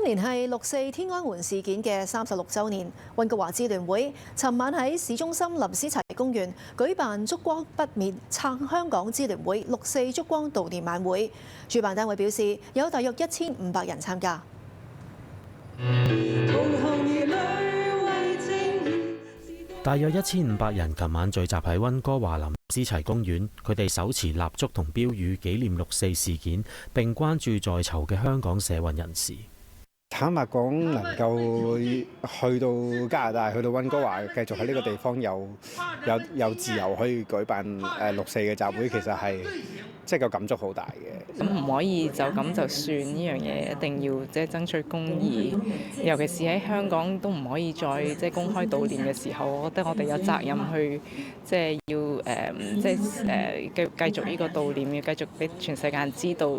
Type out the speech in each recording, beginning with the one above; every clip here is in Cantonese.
今年係六四天安門事件嘅36週年，溫哥華支聯會尋晚喺市中心林思齊公園舉辦燭光不滅撐香港支聯會六四燭光悼念晚會。主辦單位表示有大約1500人參加。大約1500人琴晚聚集喺溫哥華林思齊公園，佢哋手持蠟燭同標語紀念六四事件，並關注在囚嘅香港社運人士。坦白講，能夠去到加拿大，去到溫哥華，繼續喺呢個地方有自由可以舉辦六四嘅集會，其實係即係個感觸好大嘅。咁唔可以就咁就算，呢樣嘢一定要即係爭取公義，尤其是喺香港都唔可以再即係公開悼念嘅時候，我覺得我哋有責任去即係要繼續呢個悼念，要繼續俾全世界人知道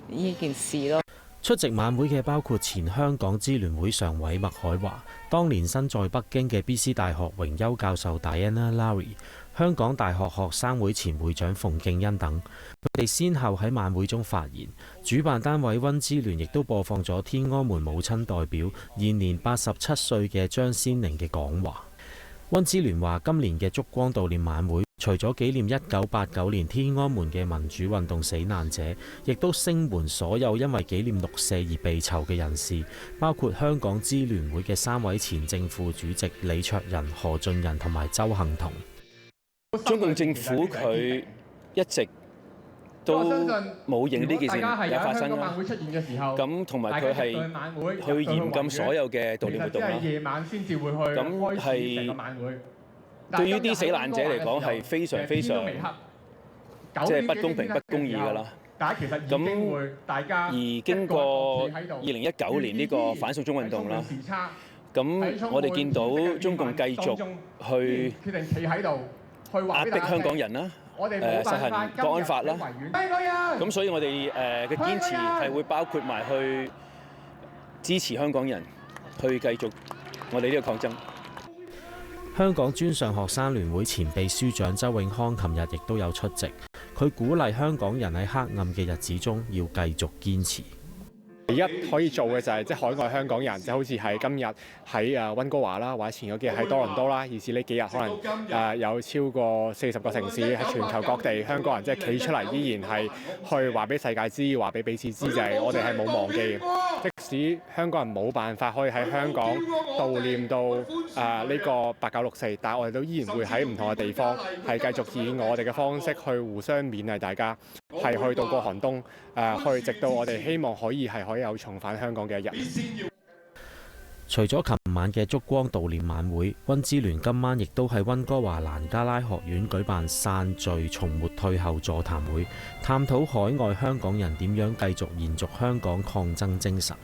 呢件事咯。出席晚會嘅包括前香港支聯會常委麥海華、當年身在北京嘅 BC 大學榮休教授 Diana Lowry、香港大學學生會前會長馮敬恩等，佢哋先後喺晚會中發言。主辦單位溫支聯亦都播放咗天安門母親代表現年87歲嘅張先玲嘅講話。溫支聯話：今年嘅燭光悼念晚會，除咗紀念1989年天安門嘅民主運動死難者，亦都聲援所有因為紀念六四而被囚嘅人士，包括香港支聯會嘅3位前正副主席李卓人、何俊仁同埋周幸彤。中共政府佢一直都冇認呢件事有發生啦。咁同埋佢係去嚴禁所有嘅悼念活動啦。咁係對於啲死難者嚟講係非常非常即係不公平、不公義㗎啦。咁而經過2019年呢個反送中運動啦，咁我哋見到中共繼續去壓迫香港人啦。實行國安法啦，咁所以我哋嘅堅持係會包括埋去支持香港人去繼續我哋呢個抗爭。香港專上學生聯會前秘書長周永康琴日亦都有出席，佢鼓勵香港人喺黑暗嘅日子中要繼續堅持。而家可以做嘅就係即係海外香港人，即係好似係今日喺溫哥華啦，或者前嗰幾日喺多倫多啦，以至呢幾日可能有超過40個城市喺全球各地，香港人即係企出嚟，依然係去話俾世界知，話俾彼此知，就係我哋係冇忘記嘅。即使香港人冇辦法可以喺香港悼念到呢個89、64，但係我哋都依然會喺唔同嘅地方係繼續以我哋嘅方式去互相勉勵大家，係去渡過寒冬，去直到我哋希望可以有重返香港嘅一日。除咗琴晚嘅燭光悼念晚會，溫支聯今晚亦都喺溫哥華蘭加拉學院舉辦散聚重活退後座談會，探討海外香港人點樣繼續延續香港抗爭精神。